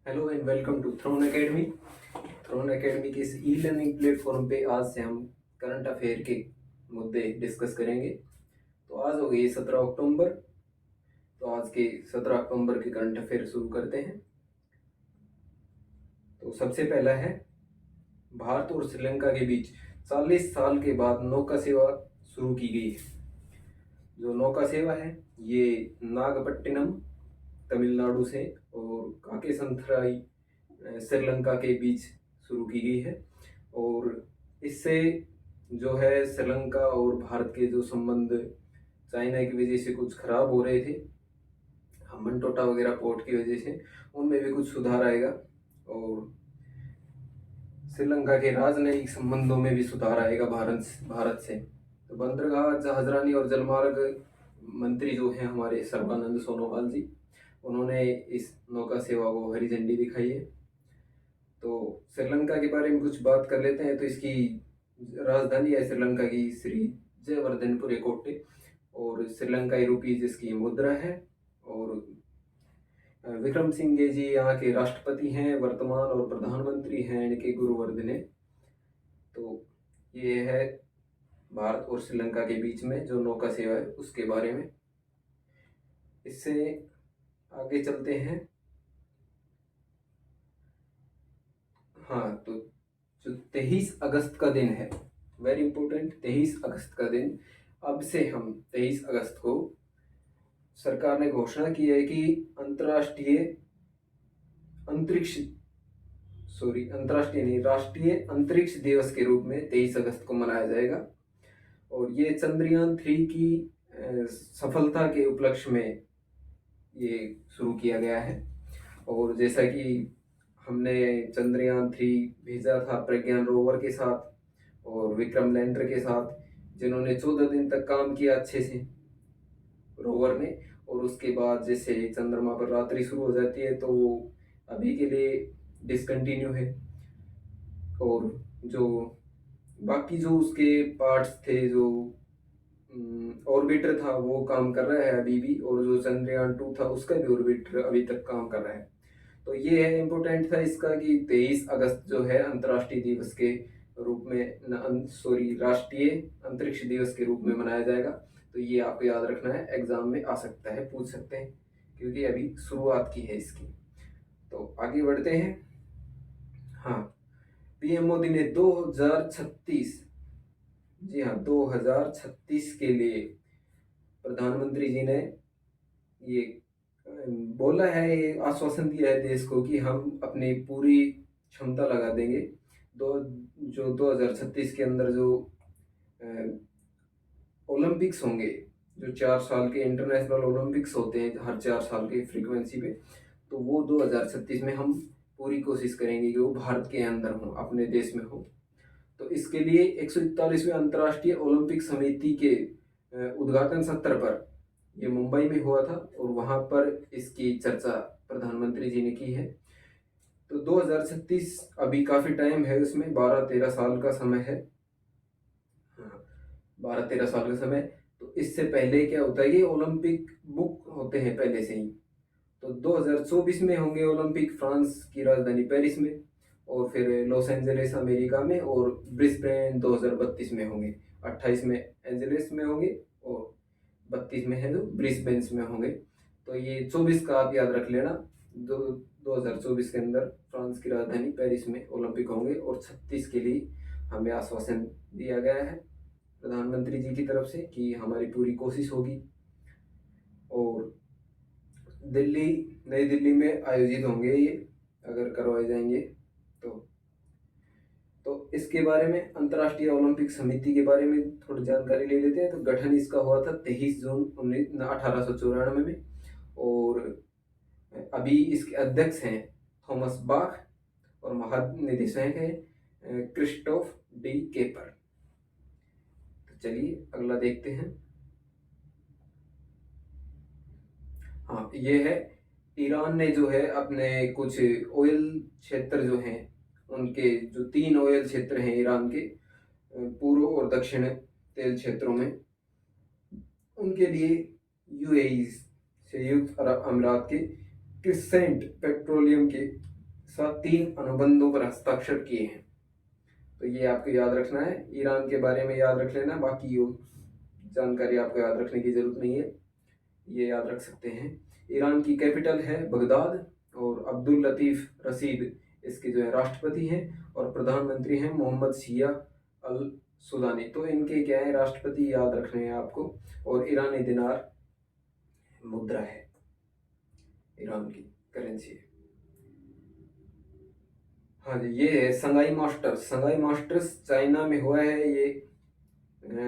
Hello and welcome to Throne Academy. Throne Academy के इस e learning platform पे आज से हम करंट अफेयर के मुद्दे डिस्कस करेंगे। तो आज हो गई 17 अक्टूबर। तो आज के 17 अक्टूबर के करंट अफेयर शुरू करते हैं। तो सबसे पहला है, भारत और श्रीलंका के बीच 40 साल के बाद नौका सेवा शुरू की गई है। जो नौका सेवा है ये नागपट्टिनम तमिलनाडु से और काकेसंथराई श्रीलंका के बीच शुरू की गई है। और इससे जो है श्रीलंका और भारत के जो संबंध चाइना की वजह से कुछ खराब हो रहे थे, हम्बनटोटा वगैरह पोर्ट की वजह से, उनमें भी कुछ सुधार आएगा और श्रीलंका के राजनयिक संबंधों में भी सुधार आएगा भारत से। तो बंदरगाह, जहाजरानी और जलमार्ग मंत्री जो हैं हमारे सर्बानंद सोनोवाल जी, उन्होंने इस नौका सेवा को हरी झंडी दिखाई है। तो श्रीलंका के बारे में कुछ बात कर लेते हैं। तो इसकी राजधानी है श्रीलंका की श्री जयवर्धनपुर कोटे और श्रीलंकाई रुपी जिसकी मुद्रा है। और विक्रम सिंघे जी यहाँ के राष्ट्रपति हैं वर्तमान और प्रधानमंत्री हैं इनके गुरुवर्धने। तो ये है भारत और श्रीलंका के बीच में जो नौका सेवा है उसके बारे में। इससे आगे चलते हैं। हाँ, तो जो 23 अगस्त का दिन है, वेरी इंपॉर्टेंट, 23 अगस्त का दिन, अब से हम 23 अगस्त को सरकार ने घोषणा की है कि राष्ट्रीय अंतरिक्ष दिवस के रूप में 23 अगस्त को मनाया जाएगा। और ये चंद्रयान-3 की सफलता के उपलक्ष्य में ये शुरू किया गया है। और जैसा कि हमने चंद्रयान-3 भेजा था प्रज्ञान रोवर के साथ और विक्रम लैंडर के साथ, जिन्होंने 14 दिन तक काम किया अच्छे से रोवर ने। और उसके बाद जैसे चंद्रमा पर रात्रि शुरू हो जाती है तो अभी के लिए डिसकंटिन्यू है। और जो बाकी जो उसके पार्ट्स थे, जो ऑर्बिटर था वो काम कर रहा है अभी भी, और जो चंद्रयान-2 था उसका भी ऑर्बिटर अभी तक काम कर रहा है। तो ये है इम्पोर्टेंट था इसका कि 23 अगस्त जो है अंतर्राष्ट्रीय दिवस के रूप में राष्ट्रीय अंतरिक्ष दिवस के रूप में मनाया जाएगा। तो ये आपको याद रखना है, एग्जाम में आ सकता है, पूछ सकते हैं, क्योंकि अभी शुरुआत की है इसकी। तो आगे बढ़ते हैं। हाँ, पीएम मोदी ने 2036, जी हाँ, 2036 के लिए प्रधानमंत्री जी ने ये बोला है, ये आश्वासन दिया है देश को कि हम अपनी पूरी क्षमता लगा देंगे। 2036 के अंदर जो ओलंपिक्स होंगे, जो 4 साल के इंटरनेशनल ओलंपिक्स होते हैं हर 4 साल के फ्रीक्वेंसी पे, तो वो 2036 में हम पूरी कोशिश करेंगे कि वो भारत के अंदर हो, अपने देश में हो। तो इसके लिए 141वें अंतर्राष्ट्रीय ओलंपिक समिति के उद्घाटन सत्र पर, ये मुंबई में हुआ था और वहाँ पर इसकी चर्चा प्रधानमंत्री जी ने की है। तो 2036 अभी काफ़ी टाइम है, उसमें 12-13 साल का समय है। हाँ, 12-13 साल का समय। तो इससे पहले क्या होता है कि ओलंपिक बुक होते हैं पहले से ही। तो 2024 में होंगे ओलंपिक, फ्रांस की राजधानी पेरिस में, और फिर लॉस एंजलिस अमेरिका में, और ब्रिस्बेन 2032 में होंगे। 28 में एंजलिस में होंगे और 32 में है जो ब्रिस्बेन में होंगे। तो ये 24 का आप याद रख लेना। 2024 के अंदर फ्रांस की राजधानी पेरिस में ओलंपिक होंगे और 36 के लिए हमें आश्वासन दिया गया है प्रधानमंत्री जी की तरफ से कि हमारी पूरी कोशिश होगी। और नई दिल्ली में आयोजित होंगे ये, अगर करवाए जाएंगे तो इसके बारे में, अंतर्राष्ट्रीय ओलंपिक समिति के बारे में थोड़ी जानकारी ले लेते हैं। तो गठन इसका हुआ था 23 जून 1894 में, और अभी इसके अध्यक्ष हैं थॉमस बाख और महानिदेशक हैं क्रिस्टोफ डी केपर। तो चलिए अगला देखते हैं। हाँ, ये है, ईरान ने जो है अपने कुछ ऑयल क्षेत्र जो हैं, उनके जो 3 ऑयल क्षेत्र हैं ईरान के, पूर्व और दक्षिण तेल क्षेत्रों में, उनके लिए यूएई संयुक्त अरब अमीरात के क्रिसेंट पेट्रोलियम के साथ 3 अनुबंधों पर हस्ताक्षर किए हैं। तो ये आपको याद रखना है। ईरान के बारे में याद रख लेना, बाकी वो जानकारी आपको याद रखने की ज़रूरत नहीं है, ये याद रख सकते हैं। ईरान की कैपिटल है बगदाद, और अब्दुल लतीफ़ रशीद इसके जो है राष्ट्रपति हैं, और प्रधानमंत्री हैं मोहम्मद शिया अल सुदानी। तो इनके क्या है राष्ट्रपति याद रखने हैं आपको। और ईरानी दिनार मुद्रा है, ईरान की करेंसी है। हाँ जी, ये है Sangai masters. Sangai masters China में हुआ है। ये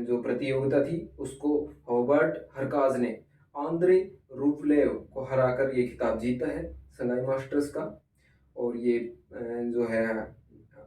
जो प्रतियोगिता थी उसको हॉबर्ट हरकाज ने आंद्रे रूबलेव को हराकर ये खिताब जीता है संगाई मास्टर्स का। और ये जो है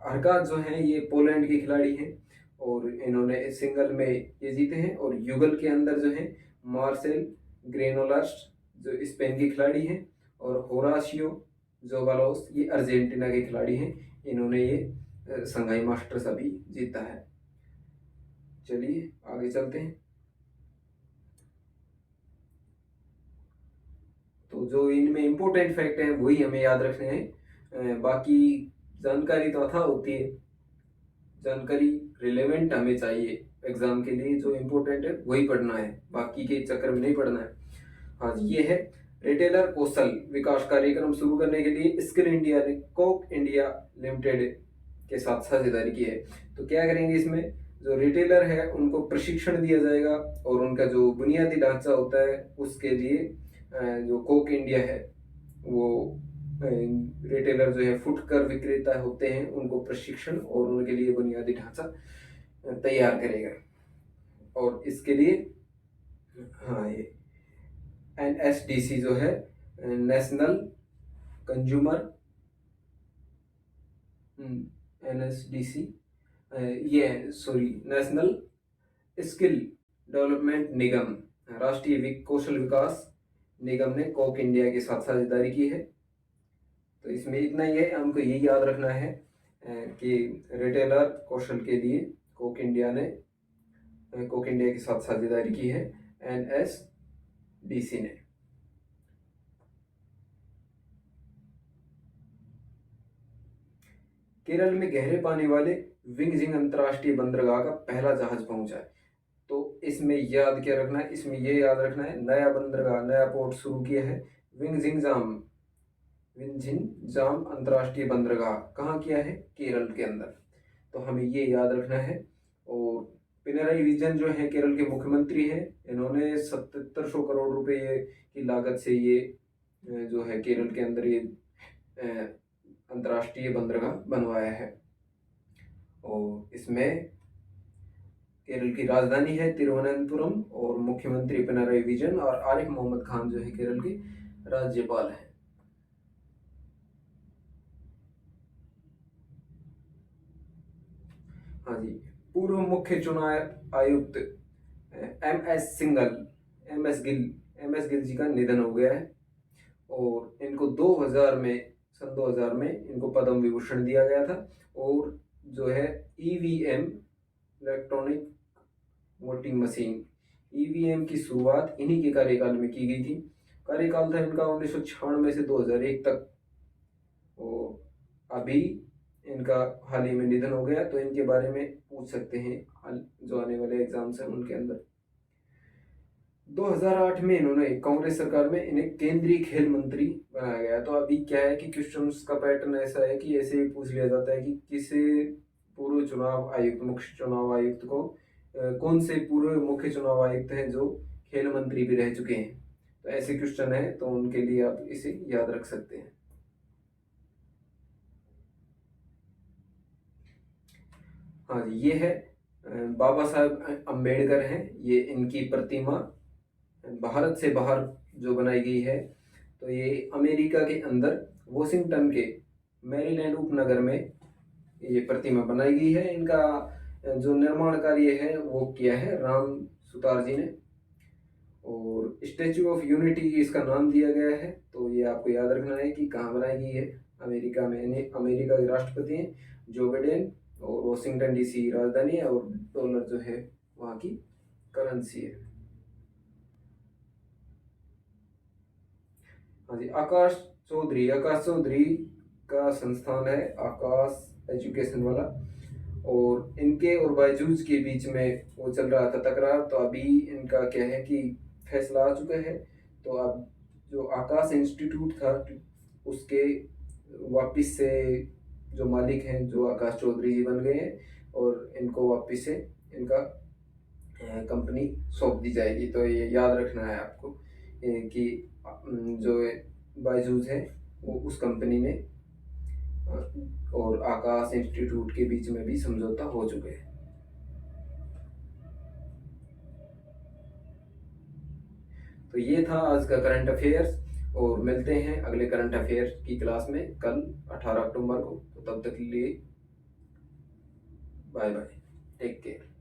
हरकाज जो है ये पोलैंड के खिलाड़ी हैं, और इन्होंने सिंगल में ये जीते हैं। और युगल के अंदर जो है मार्सेल ग्रेनोलर्स जो स्पेन के खिलाड़ी हैं, और होराशियो जोबालोस ये अर्जेंटीना के खिलाड़ी हैं। इन्होंने ये संगाई मास्टर्स अभी जीता है। चलिए आगे चलते हैं। तो जो इनमें इम्पोर्टेंट फैक्ट है वही हमें याद रखने हैं, बाकी जानकारी तो अथा होती है, जानकारी रिलेवेंट हमें चाहिए एग्जाम के लिए। जो इम्पोर्टेंट है वही पढ़ना है, बाकी के चक्कर में नहीं पढ़ना है। हाँ जी, ये है रिटेलर कौशल विकास कार्यक्रम शुरू करने के लिए स्किल इंडिया ने कोक इंडिया लिमिटेड के साथ साझेदारी की है। तो क्या करेंगे, इसमें जो रिटेलर है उनको प्रशिक्षण दिया जाएगा, और उनका जो बुनियादी ढांचा होता है उसके लिए जो कोक इंडिया है वो रिटेलर जो है फुटकर विक्रेता होते हैं उनको प्रशिक्षण और उनके लिए बुनियादी ढांचा तैयार करेगा। और इसके लिए हाँ ये NSDC जो है नेशनल कंज्यूमर NSDC ये सॉरी नेशनल स्किल डेवलपमेंट निगम, राष्ट्रीय कौशल विकास निगम ने कोक इंडिया के साथ साझेदारी की है। तो इसमें इतना ही है, हमको यही याद रखना है कि रिटेलर कौशल के लिए कोक इंडिया के साथ साझेदारी की है NSDC ने। केरल में गहरे पानी वाले विंगजिंग अंतर्राष्ट्रीय बंदरगाह का पहला जहाज पहुंचा है। तो इसमें याद क्या रखना है, इसमें ये याद रखना है नया बंदरगाह, नया पोर्ट शुरू किया है विंझिंजाम अंतर्राष्ट्रीय बंदरगाह। कहाँ किया है, केरल के अंदर। तो हमें ये याद रखना है। और पिनराई विजयन जो है केरल के मुख्यमंत्री हैं, इन्होंने 7700 करोड़ रुपए की लागत से ये जो है केरल के अंदर ये अंतर्राष्ट्रीय बंदरगाह बनवाया है। और इसमें केरल की राजधानी है तिरुवनंतपुरम, और मुख्यमंत्री पिनराई विजयन, और आरिफ मोहम्मद खान जो है केरल के राज्यपाल हैं। हाँ जी, पूर्व मुख्य चुनाव आयुक्त एम एस गिल जी का निधन हो गया है। और इनको 2000 में सन 2000 में इनको पद्म विभूषण दिया गया था। और जो है EVM electronic voting machine EVM की शुरुआत इन्हीं के कार्यकाल में की गई थी। कार्यकाल था इनका 1996 से 2001 तक। और अभी इनका हाल ही में निधन हो गया। तो इनके बारे में पूछ सकते हैं जो आने वाले एग्जाम्स हैं उनके अंदर। 2008 में इन्होंने कांग्रेस सरकार में इन्हें केंद्रीय खेल मंत्री बनाया गया। तो अभी क्या है कि क्वेश्चंस का पैटर्न ऐसा है कि ऐसे ही पूछ लिया जाता है कि किसे पूर्व चुनाव आयुक्त, मुख्य चुनाव आयुक्त को कौन से पूर्व मुख्य चुनाव आयुक्त हैं जो खेल मंत्री भी रह चुके हैं। तो ऐसे क्वेश्चन है, तो उनके लिए आप इसे याद रख सकते हैं। हाँ जी, ये है बाबा साहब अम्बेडकर हैं। ये इनकी प्रतिमा भारत से बाहर जो बनाई गई है। तो ये अमेरिका के अंदर वॉशिंगटन के मैरीलैंड उपनगर में ये प्रतिमा बनाई गई है। इनका जो निर्माण कार्य है वो किया है राम सुतार जी ने। और स्टैचू ऑफ यूनिटी इसका नाम दिया गया है। तो ये आपको याद रखना है कि कहाँ बनाई गई है, अमेरिका में। यानी अमेरिका के राष्ट्रपति हैं जो बाइडेन, और वॉशिंगटन DC राजधानी है, और डॉलर जो है वहाँ की करेंसी है। हाँ जी, आकाश चौधरी का संस्थान है आकाश एजुकेशन वाला, और इनके और बायजूस के बीच में वो चल रहा था तकरार। तो अभी इनका क्या है कि फैसला आ चुका है। तो अब जो आकाश इंस्टीट्यूट था उसके वापिस से जो मालिक हैं जो आकाश चौधरी जी बन गए हैं, और इनको वापिस से इनका कंपनी सौंप दी जाएगी। तो ये याद रखना है आपको कि जो बायजूस है वो उस कंपनी में और आकाश इंस्टीट्यूट के बीच में भी समझौता हो चुके हैं। तो ये था आज का करंट अफेयर्स, और मिलते हैं अगले करंट अफेयर्स की क्लास में कल 18 अक्टूबर को। तो तब तक के लिए बाय बाय, टेक केयर।